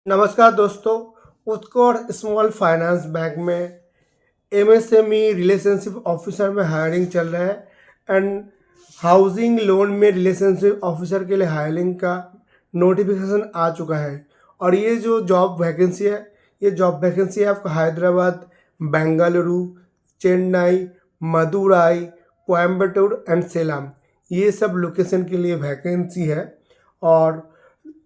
नमस्कार दोस्तों। उत्कर्ष small finance bank में एमएसएमई रिलेशनशिप ऑफिसर में हायरिंग चल रहा है एंड हाउसिंग लोन में रिलेशनशिप ऑफिसर के लिए हायरिंग का नोटिफिकेशन आ चुका है। और ये जो जॉब वैकेंसी है, ये जॉब वैकेंसी है आपका हैदराबाद, बेंगलुरु, चेन्नई, मदुराई, कोयम्बटूर एंड सेलम, ये सब लोकेशन के लिए वैकेंसी है। और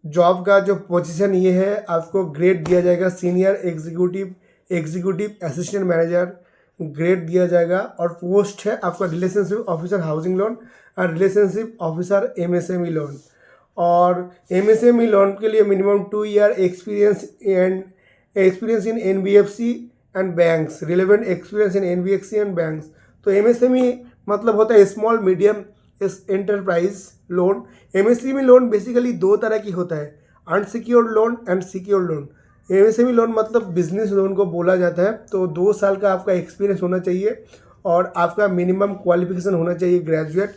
जॉब का जो पोजीशन ये है, आपको ग्रेड दिया जाएगा senior executive, executive assistant manager grade दिया जाएगा। और पोस्ट है आपका रिलेशनशिप ऑफिसर हाउसिंग लोन और रिलेशनशिप ऑफिसर एमएसएमई लोन। और एमएसएमई लोन के लिए minimum 2 year experience in NBFC and banks, relevant experience in NBFC and banks. तो एमएसएमई मतलब होता है small medium enterprise loan. MSME loan basically दो तरह की होता है, unsecured loan and secured loan. MSME loan मतलब बिजनेस लोन को बोला जाता है। तो 2 साल का आपका एक्सपीरियंस होना चाहिए और आपका मिनिमम क्वालिफिकेशन होना चाहिए ग्रेजुएट।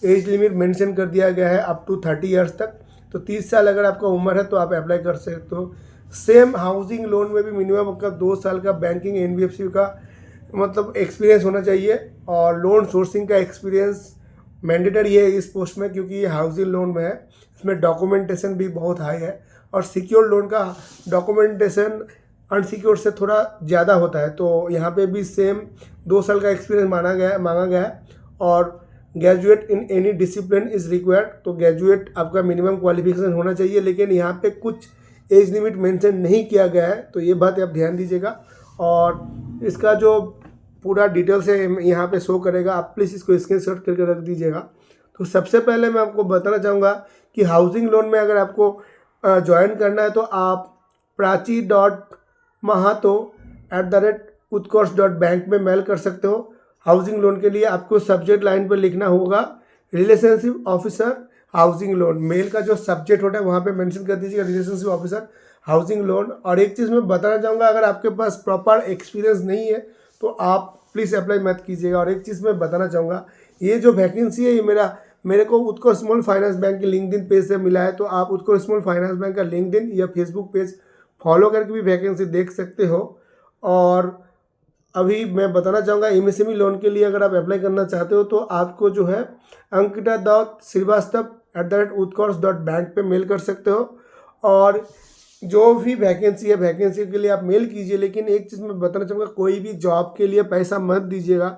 एज लिमिट मेंशन कर दिया गया है अप टू 30 ईयर्स तक। तो 30 साल अगर आपका उम्र है तो आप अप्लाई कर सकते हो। सेम हाउसिंग लोन में भी मिनिमम आपका 2 साल का बैंकिंग एनबीएफसी का मतलब एक्सपीरियंस होना चाहिए और लोन सोर्सिंग का एक्सपीरियंस मैंडेटरी है इस पोस्ट में, क्योंकि ये हाउसिंग लोन में है। इसमें डॉक्यूमेंटेशन भी बहुत हाई है और सिक्योर लोन का डॉक्यूमेंटेशन अनसिक्योर से थोड़ा ज़्यादा होता है। तो यहाँ पे भी सेम 2 साल का एक्सपीरियंस मांगा गया है। और graduate in any discipline is required. तो ग्रेजुएट आपका मिनिमम क्वालिफिकेशन होना चाहिए, लेकिन यहाँ पे कुछ एज लिमिट मेंशन नहीं किया गया है, तो ये बात आप ध्यान दीजिएगा। और इसका जो पूरा डिटेल से यहाँ पे शो करेगा, आप प्लीज़ इसको स्क्रीनशॉट करके रख दीजिएगा। तो सबसे पहले मैं आपको बताना चाहूँगा कि हाउसिंग लोन में अगर आपको ज्वाइन करना है तो आप prachi.mahato@utkarsh.bank में मेल कर सकते हो। हाउसिंग लोन के लिए आपको सब्जेक्ट लाइन पर लिखना होगा relationship officer housing loan. Mail का जो सब्जेक्ट होता है वहाँ पे मेंशन कर दीजिएगा रिलेशनशिप ऑफिसर हाउसिंग लोन। और एक चीज़ मैं बताना चाहूँगा, अगर आपके पास प्रॉपर एक्सपीरियंस नहीं है तो आप प्लीज़ अप्लाई मत कीजिएगा। और एक चीज़ मैं बताना चाहूँगा, ये जो वैकेंसी है ये मेरे को उत्कर्ष स्मॉल फाइनेंस बैंक के लिंक्डइन पेज से मिला है। तो आप उत्कर्ष स्मॉल फाइनेंस बैंक का लिंक्डइन या फेसबुक पेज फॉलो करके भी वैकेंसी देख सकते हो। और अभी मैं बताना चाहूँगा, एमएसएमई लोन के लिए अगर आप अप्लाई करना चाहते हो तो आपको जो है ankita.srivastava@utkarsh.bank पे मेल कर सकते हो। और जो भी वैकेंसी है, वैकेंसी के लिए आप मेल कीजिए। लेकिन एक चीज़ मैं बताना चाहूँगा, कोई भी जॉब के लिए पैसा मत दीजिएगा,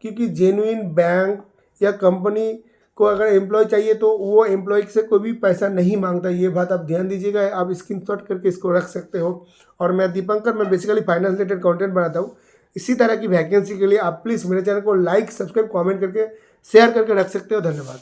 क्योंकि जेन्युइन बैंक या कंपनी को अगर एम्प्लॉय चाहिए तो वो एम्प्लॉय से कोई भी पैसा नहीं मांगता। ये बात आप ध्यान दीजिएगा। आप स्क्रीनशॉट करके इसको रख सकते हो। और मैं दीपंकर, मैं बेसिकली फाइनेंस रिलेटेड कंटेंट बनाता हूँ। इसी तरह की वैकेंसी के लिए आप प्लीज़ मेरे चैनल को लाइक, सब्सक्राइब, कमेंट करके शेयर करके रख सकते हो। धन्यवाद।